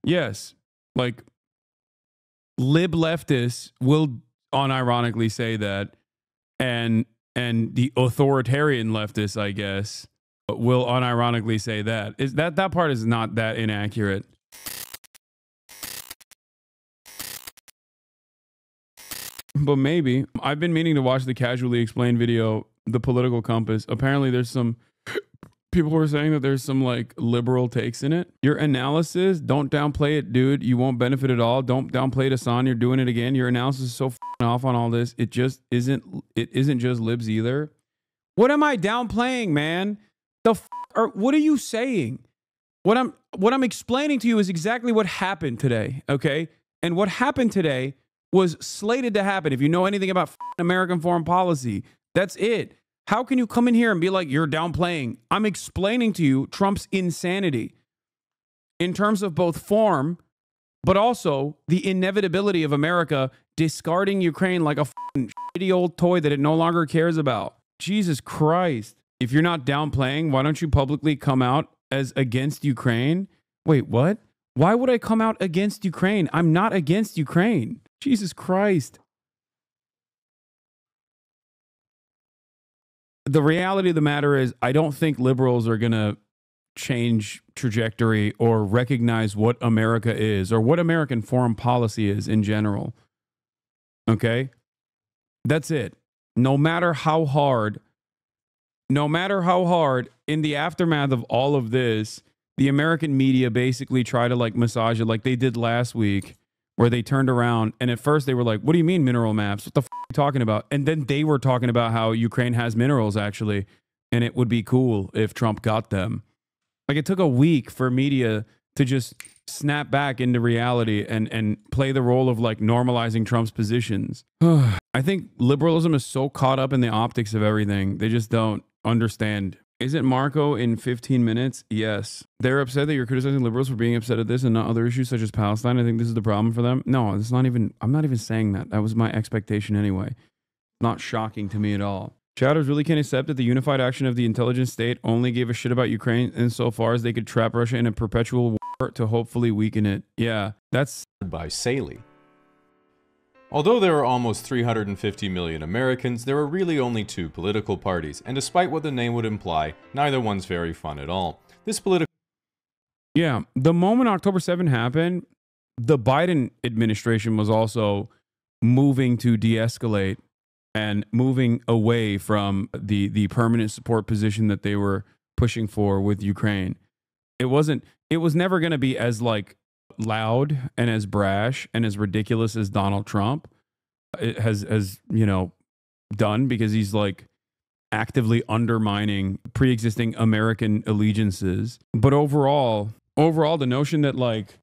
Yes, like lib leftists will unironically say that, and the authoritarian leftists, I guess, will unironically say that. Is that part is not that inaccurate. But maybe. I've been meaning to watch the Casually Explained video, The Political Compass. Apparently there's some people who are saying that there's some like liberal takes in it. Your analysis, don't downplay it, dude. You won't benefit at all. Don't downplay it, Hasan. You're doing it again. Your analysis is so off on all this. It just isn't. It isn't just libs either. What am I downplaying, man? What are you saying? What I'm explaining to you is exactly what happened today. Okay, and what happened today was slated to happen. If you know anything about American foreign policy, that's it. How can you come in here and be like, you're downplaying? I'm explaining to you Trump's insanity in terms of both form, but also the inevitability of America discarding Ukraine like a shitty old toy that it no longer cares about. Jesus Christ. If you're not downplaying, why don't you publicly come out as against Ukraine? Wait, what? Why would I come out against Ukraine? I'm not against Ukraine. Jesus Christ. The reality of the matter is, I don't think liberals are going to change trajectory or recognize what America is or what American foreign policy is in general. Okay? That's it. No matter how hard, in the aftermath of all of this, the American media basically try to like massage it like they did last week, where they turned around and at first they were like, what do you mean mineral maps? What the f are you talking about? And then they were talking about how Ukraine has minerals actually, and it would be cool if Trump got them. Like it took a week for media to just snap back into reality and play the role of like normalizing Trump's positions. I think liberalism is so caught up in the optics of everything. They just don't understand. Isn't Marco in 15 minutes? Yes. They're upset that you're criticizing liberals for being upset at this and not other issues such as Palestine. I think this is the problem for them. No, it's not even, I'm not even saying that. That was my expectation anyway. Not shocking to me at all. Chatters really can't accept that the unified action of the intelligence state only gave a shit about Ukraine insofar as they could trap Russia in a perpetual war to hopefully weaken it. Yeah, that's by Saley. Although there are almost 350 million Americans, there are really only two political parties, and despite what the name would imply, neither one's very fun at all. This political... Yeah, the moment October 7 happened, the Biden administration was also moving to de-escalate and moving away from the permanent support position that they were pushing for with Ukraine. It was never going to be as like loud and as brash and as ridiculous as Donald Trump has you know, done, because he's like actively undermining pre-existing American allegiances. But overall, the notion that like,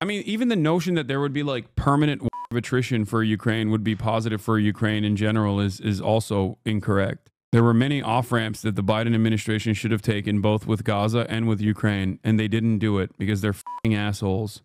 I mean, even the notion that there would be like permanent attrition for Ukraine would be positive for Ukraine in general is also incorrect. There were many off-ramps that the Biden administration should have taken, both with Gaza and with Ukraine, and they didn't do it because they're f***ing assholes.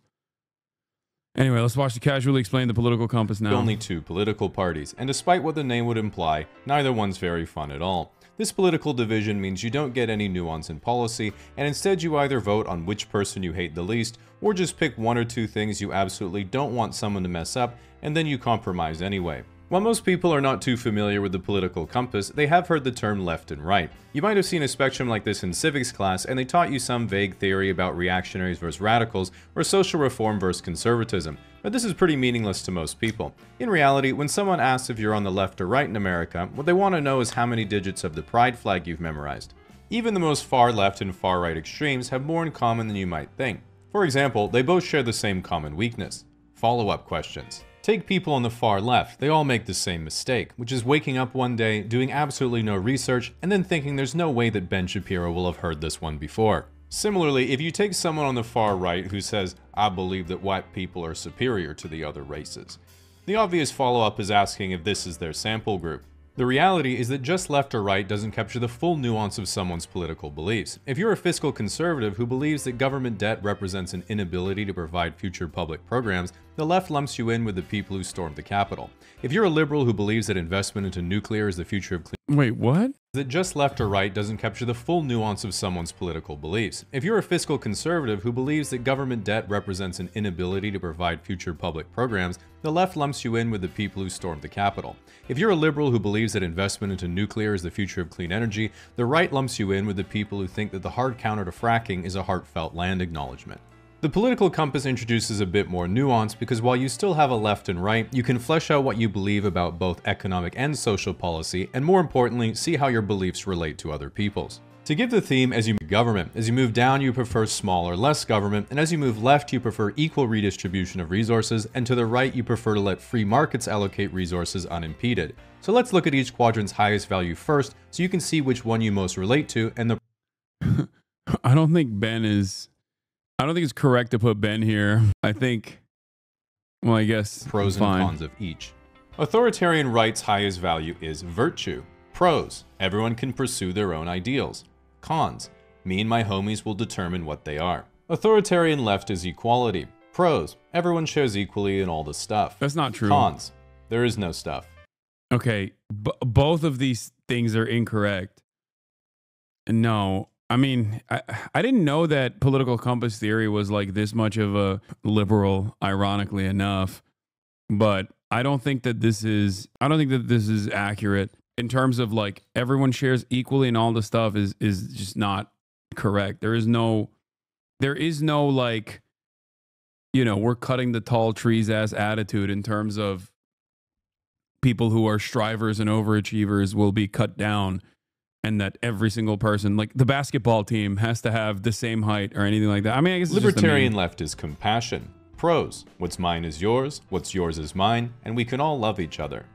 Anyway, let's watch the Casually Explained, The Political Compass now. Only two political parties, and despite what the name would imply, neither one's very fun at all. This political division means you don't get any nuance in policy, and instead you either vote on which person you hate the least, or just pick one or two things you absolutely don't want someone to mess up, and then you compromise anyway. While most people are not too familiar with the political compass, they have heard the term left and right. You might have seen a spectrum like this in civics class, and they taught you some vague theory about reactionaries versus radicals, or social reform versus conservatism, but this is pretty meaningless to most people. In reality, when someone asks if you're on the left or right in America, what they want to know is how many digits of the pride flag you've memorized. Even the most far left and far right extremes have more in common than you might think. For example, they both share the same common weakness: follow-up questions. Take people on the far left, they all make the same mistake, which is waking up one day, doing absolutely no research, and then thinking there's no way that Ben Shapiro will have heard this one before. Similarly, if you take someone on the far right who says, I believe that white people are superior to the other races, the obvious follow-up is asking if this is their sample group. The reality is that just left or right doesn't capture the full nuance of someone's political beliefs. If you're a fiscal conservative who believes that government debt represents an inability to provide future public programs, the left lumps you in with the people who stormed the Capitol. If you're a liberal who believes that investment into nuclear is the future of clean Wait, what? That just left or right doesn't capture the full nuance of someone's political beliefs. If you're a fiscal conservative who believes that government debt represents an inability to provide future public programs, the left lumps you in with the people who stormed the Capitol. If you're a liberal who believes that investment into nuclear is the future of clean energy, the right lumps you in with the people who think that the hard counter to fracking is a heartfelt land acknowledgement. The political compass introduces a bit more nuance because while you still have a left and right, you can flesh out what you believe about both economic and social policy, and more importantly, see how your beliefs relate to other people's. To give the theme, as you move government, as you move down you prefer small or less government, and as you move left you prefer equal redistribution of resources, and to the right you prefer to let free markets allocate resources unimpeded. So let's look at each quadrant's highest value first, so you can see which one you most relate to, and the I don't think it's correct to put Ben here. I think, well, I guess pros and cons of each. Authoritarian right's highest value is virtue. Pros: everyone can pursue their own ideals. Cons: me and my homies will determine what they are. Authoritarian left is equality. Pros: everyone shares equally in all the stuff. That's not true. Cons: there is no stuff. Okay, both of these things are incorrect. No. I mean, I didn't know that political compass theory was like this much of a liberal, ironically enough. But I don't think that this is accurate in terms of like everyone shares equally and all the stuff is just not correct. There is no like, you know, we're cutting the tall trees ass attitude in terms of people who are strivers and overachievers will be cut down. And that every single person, like the basketball team, has to have the same height or anything like that. I mean, I guess it's libertarian left is compassion. Pros: what's mine is yours, what's yours is mine, and we can all love each other.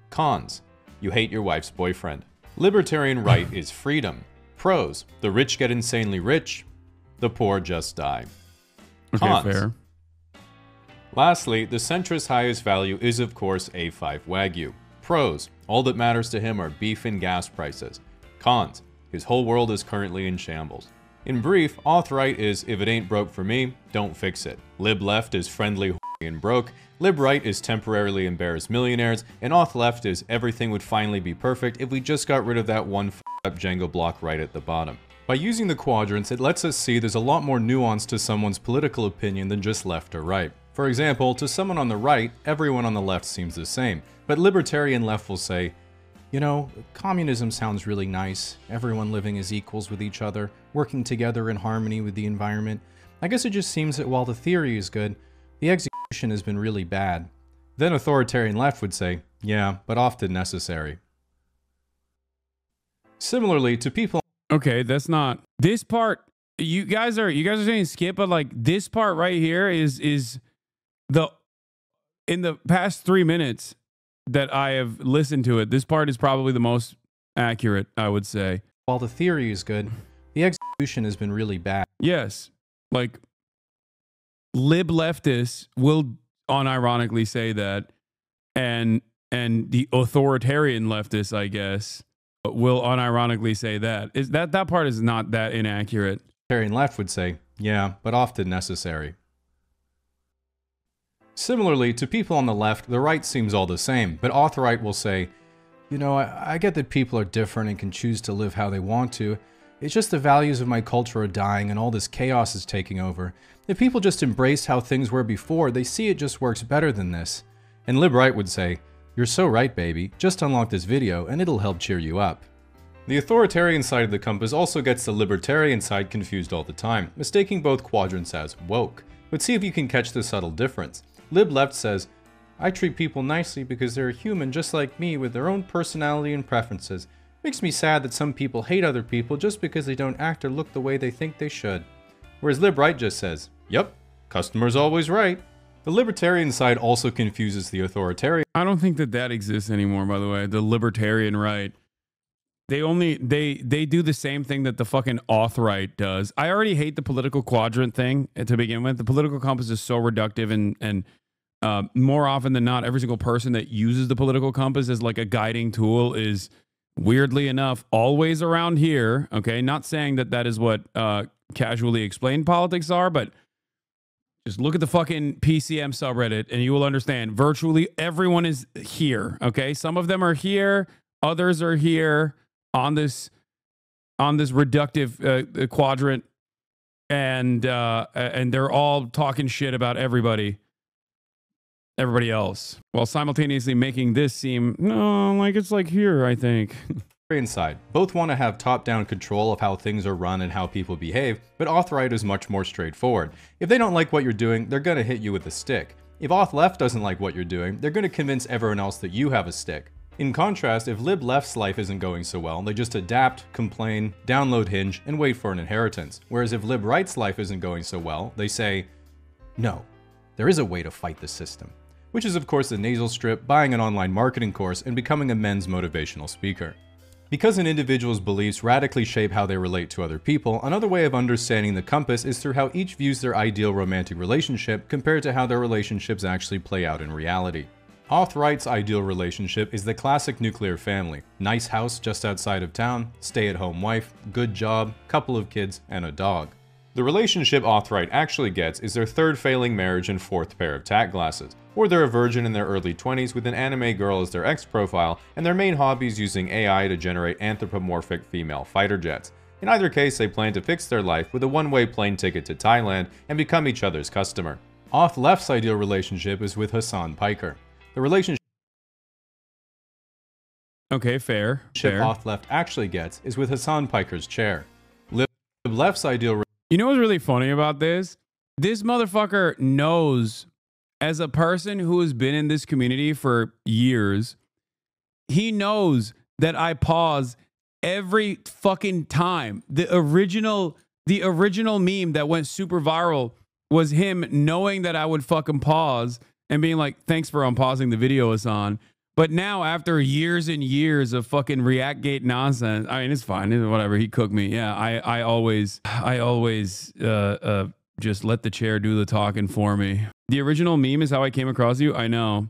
Cons: you hate your wife's boyfriend. Libertarian right is freedom. Pros: the rich get insanely rich, the poor just die. Cons: okay, fair. Lastly, the centrist's highest value is of course A5 Wagyu. Pros: all that matters to him are beef and gas prices. Cons: his whole world is currently in shambles. In brief, auth right is if it ain't broke for me, don't fix it. Lib left is friendly and broke. Lib right is temporarily embarrassed millionaires. And auth left is everything would finally be perfect if we just got rid of that one up Jenga block right at the bottom. By using the quadrants, it lets us see there's a lot more nuance to someone's political opinion than just left or right. For example, to someone on the right, everyone on the left seems the same. But libertarian left will say, you know, communism sounds really nice. Everyone living as equals with each other, working together in harmony with the environment. I guess it just seems that while the theory is good, the execution has been really bad. Then authoritarian left would say, yeah, but often necessary. Similarly to people... Okay, that's not... This part, you guys are saying skip, but like this part right here is the... In the past 3 minutes... that I have listened to it, this part is probably the most accurate, I would say. While the theory is good, the execution has been really bad. Yes. Like, lib leftists will unironically say that, and the authoritarian leftists, I guess, will unironically say that. That part is not that inaccurate. Authoritarian left would say, yeah, but often necessary. Similarly, to people on the left, the right seems all the same, but auth right will say, you know, I get that people are different and can choose to live how they want to. It's just the values of my culture are dying and all this chaos is taking over. If people just embraced how things were before, they see it just works better than this. And lib right would say, you're so right, baby. Just unlock this video and it'll help cheer you up. The authoritarian side of the compass also gets the libertarian side confused all the time, mistaking both quadrants as woke. But see if you can catch the subtle difference. Lib left says, I treat people nicely because they're human just like me with their own personality and preferences. Makes me sad that some people hate other people just because they don't act or look the way they think they should. Whereas lib right just says, yep, customer's always right. The libertarian side also confuses the authoritarian. I don't think that exists anymore, by the way. The libertarian right. They do the same thing that the fucking auth right does. I already hate the political quadrant thing to begin with. The political compass is so reductive, and more often than not, every single person that uses the political compass as like a guiding tool is, weirdly enough, always around here. Okay, not saying that is what casually explained politics are, but just look at the fucking PCM subreddit and you will understand virtually everyone is here. Okay, some of them are here. Others are here on this reductive quadrant, and they're all talking shit about everybody else, while simultaneously making this seem like it's like here, I think. Inside, both want to have top-down control of how things are run and how people behave, but auth-right is much more straightforward. If they don't like what you're doing, they're gonna hit you with a stick. If auth-left doesn't like what you're doing, they're gonna convince everyone else that you have a stick. In contrast, if lib-left's life isn't going so well, they just adapt, complain, download Hinge, and wait for an inheritance. Whereas if lib-right's life isn't going so well, they say, no, there is a way to fight the system. Which is of course a nasal strip, buying an online marketing course, and becoming a men's motivational speaker. Because an individual's beliefs radically shape how they relate to other people, another way of understanding the compass is through how each views their ideal romantic relationship compared to how their relationships actually play out in reality. Auth-right's ideal relationship is the classic nuclear family. Nice house just outside of town, stay-at-home wife, good job, couple of kids, and a dog. The relationship auth-right actually gets is their third failing marriage and fourth pair of tack glasses. Or they're a virgin in their early 20s with an anime girl as their ex-profile, and their main hobby is using AI to generate anthropomorphic female fighter jets. In either case, they plan to fix their life with a one-way plane ticket to Thailand and become each other's customer. Auth-left's ideal relationship is with Hasan Piker. The relationship fair. Auth-left actually gets is with Hasan Piker's chair. Lib-left's ideal. You know what's really funny about this? This motherfucker knows, as a person who has been in this community for years, he knows that I pause every fucking time. The original meme that went super viral was him knowing that I would fucking pause and being like, thanks for unpausing the video, Hasan. But now, after years and years of fucking ReactGate nonsense, I mean, it's fine. It's whatever. He cooked me. Yeah, I always just let the chair do the talking for me. The original meme is how I came across you. I know.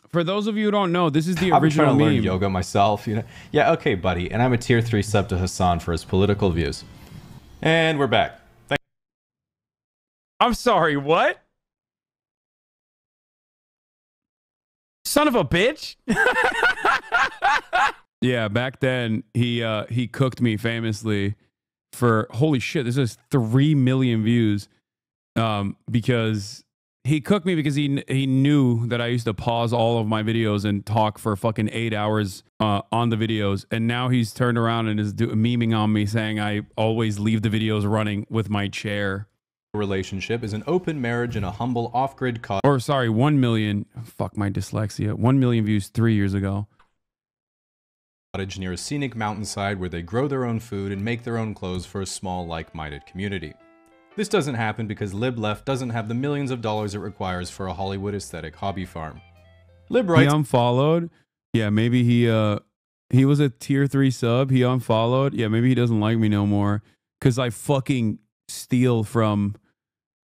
For those of you who don't know, this is the original I'm trying to meme. learn yoga myself, you know. Yeah, okay, buddy. And I'm a tier 3 sub to Hasan for his political views. And we're back. I'm sorry, what? Son of a bitch. Yeah, back then he cooked me famously for, holy shit, this is 3 million views. Because he cooked me because he knew that I used to pause all of my videos and talk for fucking 8 hours on the videos, and now he's turned around and is memeing on me saying I always leave the videos running with my chair. Relationship is an open marriage in a humble off-grid cottage. Or sorry, 1 million. Fuck my dyslexia. 1 million views 3 years ago. Near a scenic mountainside where they grow their own food and make their own clothes for a small, like-minded community. This doesn't happen because lib-left doesn't have the millions of dollars it requires for a Hollywood aesthetic hobby farm. Lib-right. He unfollowed. Yeah, maybe he was a tier 3 sub. He unfollowed. Yeah, maybe he doesn't like me no more because I fucking steal from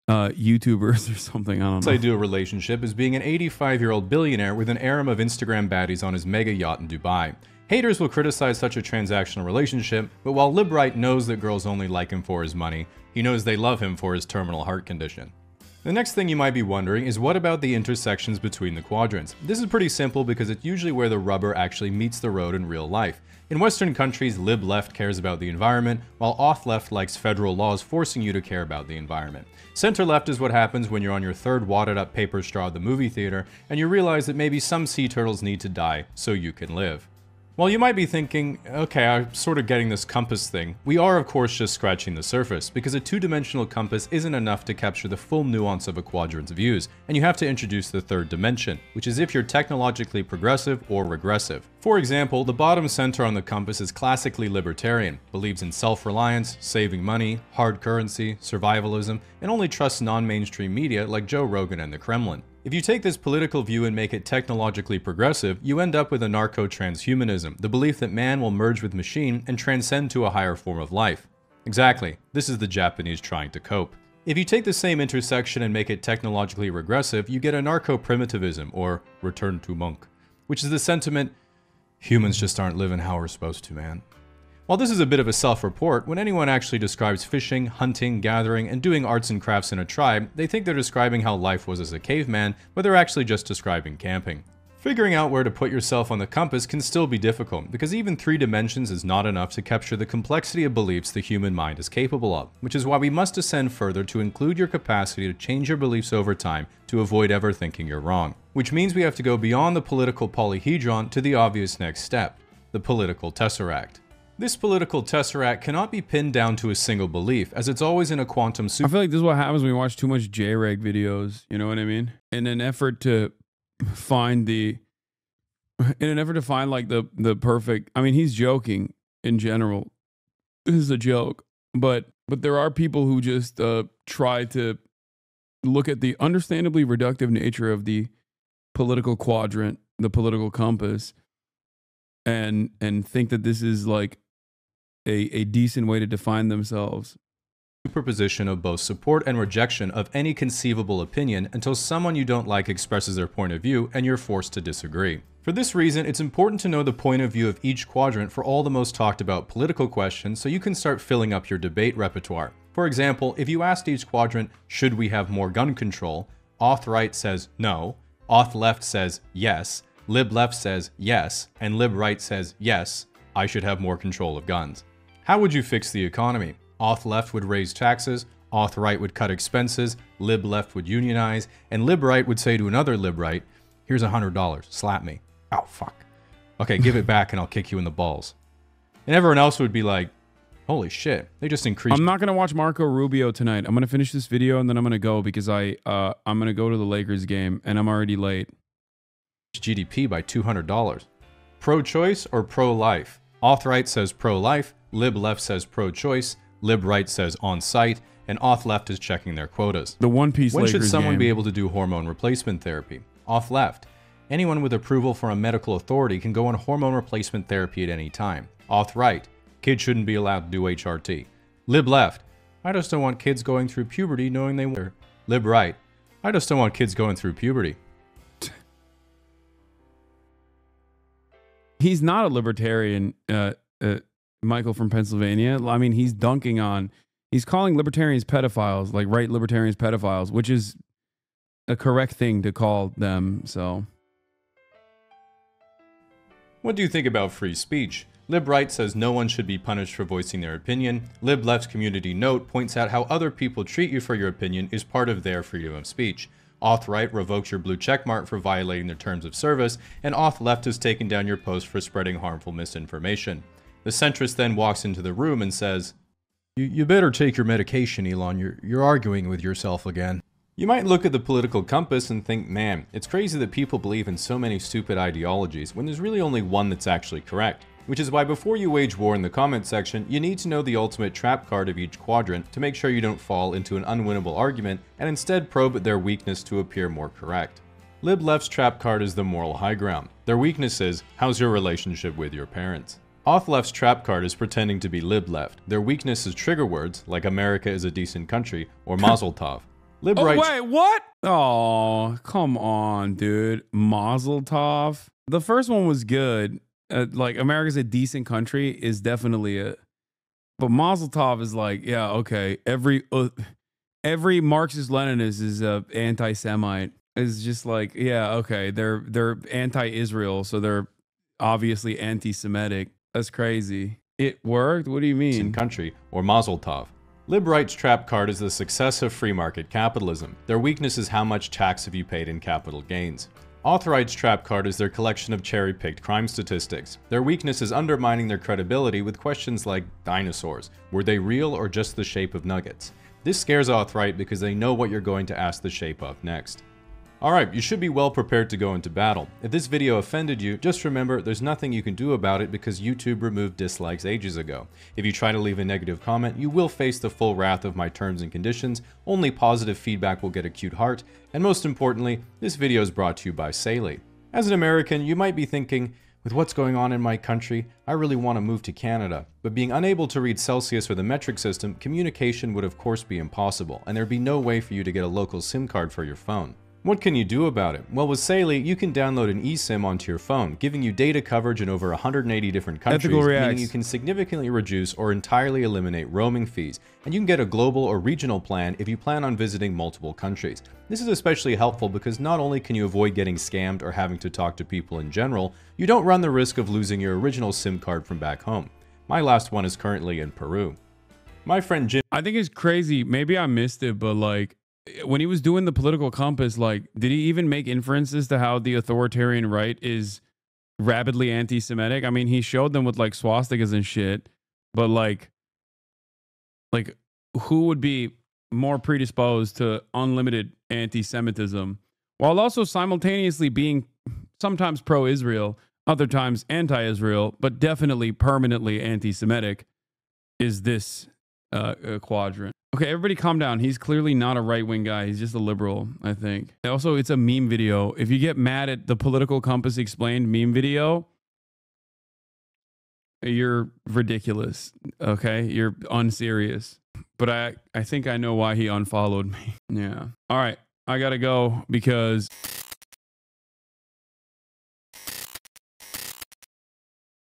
YouTubers or something. I don't know. His ideal relationship is being an 85-year-old billionaire with an harem of Instagram baddies on his mega yacht in Dubai. Haters will criticize such a transactional relationship, but while Lib-right knows that girls only like him for his money, he knows they love him for his terminal heart condition. The next thing you might be wondering is, what about the intersections between the quadrants? This is pretty simple because it's usually where the rubber actually meets the road in real life. In Western countries, lib-left cares about the environment, while auth-left likes federal laws forcing you to care about the environment. Center-left is what happens when you're on your third wadded-up paper straw at the movie theater, and you realize that maybe some sea turtles need to die so you can live. While you might be thinking, okay, I'm sort of getting this compass thing, we are of course just scratching the surface, because a two-dimensional compass isn't enough to capture the full nuance of a quadrant's views, and you have to introduce the third dimension, which is if you're technologically progressive or regressive. For example, the bottom center on the compass is classically libertarian, believes in self-reliance, saving money, hard currency, survivalism, and only trusts non-mainstream media like Joe Rogan and the Kremlin. If you take this political view and make it technologically progressive, you end up with anarcho-transhumanism, the belief that man will merge with machine and transcend to a higher form of life. Exactly, this is the Japanese trying to cope. If you take the same intersection and make it technologically regressive, you get anarcho-primitivism, or return to monk, which is the sentiment, humans just aren't living how we're supposed to, man. While this is a bit of a self-report, when anyone actually describes fishing, hunting, gathering, and doing arts and crafts in a tribe, they think they're describing how life was as a caveman, but they're actually just describing camping. Figuring out where to put yourself on the compass can still be difficult, because even 3 dimensions is not enough to capture the complexity of beliefs the human mind is capable of, which is why we must ascend further to include your capacity to change your beliefs over time to avoid ever thinking you're wrong. Which means we have to go beyond the political polyhedron to the obvious next step, the political tesseract. This political tesseract cannot be pinned down to a single belief, as it's always in a quantum I feel like this is what happens when you watch too much J-Reg videos, you know what I mean? In an effort to find like the perfect, I mean, he's joking in general. This is a joke, but there are people who just try to look at the understandably reductive nature of the political quadrant, the political compass, and think that this is like a decent way to define themselves. Superposition of both support and rejection of any conceivable opinion until someone you don't like expresses their point of view and you're forced to disagree. For this reason, it's important to know the point of view of each quadrant for all the most talked about political questions so you can start filling up your debate repertoire. For example, if you asked each quadrant, should we have more gun control? Auth right says no, auth left says yes, lib left says yes, and lib right says yes, I should have more control of guns. How would you fix the economy? Auth left would raise taxes, auth right would cut expenses, lib left would unionize, and lib right would say to another lib right, here's $100, slap me. Oh, fuck. Okay, give it back and I'll kick you in the balls. And everyone else would be like, holy shit, they just increased. I'm not going to watch Marco Rubio tonight. I'm going to finish this video and then I'm going to go because I'm going to go to the Lakers game and I'm already late. GDP by $200. Pro-choice or pro-life? Auth right says pro-life, lib left says pro-choice, lib right says on-site, and auth left is checking their quotas. The One Piece When Lakers should someone game. be able to do hormone replacement therapy? Auth left. Anyone with approval from a medical authority can go on hormone replacement therapy at any time. Auth right. Kids shouldn't be allowed to do HRT. Lib left. I just don't want kids going through puberty knowing they were. Lib right. I just don't want kids going through puberty. He's not a libertarian, Michael from Pennsylvania. I mean, he's calling libertarians pedophiles, like right libertarians pedophiles, which is a correct thing to call them, so. What do you think about free speech? Lib right says no one should be punished for voicing their opinion. Lib left's community note points out how other people treat you for your opinion is part of their freedom of speech. Auth right revokes your blue checkmark for violating their terms of service, and auth left has taken down your post for spreading harmful misinformation. The centrist then walks into the room and says, You better take your medication, Elon. You're arguing with yourself again. You might look at the political compass and think, man, it's crazy that people believe in so many stupid ideologies when there's really only one that's actually correct. Which is why before you wage war in the comment section, you need to know the ultimate trap card of each quadrant to make sure you don't fall into an unwinnable argument and instead probe their weakness to appear more correct. Lib left's trap card is the moral high ground. Their weakness is, how's your relationship with your parents? Auth left's trap card is pretending to be lib left. Their weakness is trigger words like America is a decent country or Mazel Tov. Lib right. Wait, what? Oh, come on, dude. Mazel Tov. The first one was good. Like America's a decent country is definitely but Mazel Tov is like, yeah, okay. Every Marxist Leninist is a anti-Semite. It's just like, yeah, okay. They're anti-Israel, so they're obviously anti-Semitic. That's crazy. It worked? What do you mean? Country or Mazel Tov. Lib right's trap card is the success of free market capitalism. Their weakness is how much tax have you paid in capital gains. Auth right's trap card is their collection of cherry-picked crime statistics. Their weakness is undermining their credibility with questions like dinosaurs. Were they real or just the shape of nuggets? This scares auth right because they know what you're going to ask the shape of next. Alright, you should be well prepared to go into battle. If this video offended you, just remember there's nothing you can do about it because YouTube removed dislikes ages ago. If you try to leave a negative comment, you will face the full wrath of my terms and conditions, only positive feedback will get a cute heart, and most importantly, this video is brought to you by Saley. As an American, you might be thinking, with what's going on in my country, I really want to move to Canada. But being unable to read Celsius or the metric system, communication would of course be impossible, and there'd be no way for you to get a local SIM card for your phone. What can you do about it? Well, with Saley, you can download an eSIM onto your phone, giving you data coverage in over 180 different countries, meaning you can significantly reduce or entirely eliminate roaming fees, and you can get a global or regional plan if you plan on visiting multiple countries. This is especially helpful because not only can you avoid getting scammed or having to talk to people in general, you don't run the risk of losing your original SIM card from back home. My last one is currently in Peru. My friend Jim... I think it's crazy. Maybe I missed it, but like, when he was doing the political compass, like, did he even make inferences to how the authoritarian right is rabidly anti-Semitic? I mean, he showed them with like swastikas and shit, but like who would be more predisposed to unlimited anti-Semitism while also simultaneously being sometimes pro-Israel, other times anti-Israel, but definitely permanently anti-Semitic, is this quadrant. Okay, everybody calm down. He's clearly not a right-wing guy. He's just a liberal, I think. Also, it's a meme video. If you get mad at the Political Compass Explained meme video, you're ridiculous, okay? You're unserious. But I think I know why he unfollowed me. Yeah. All right, I gotta go because...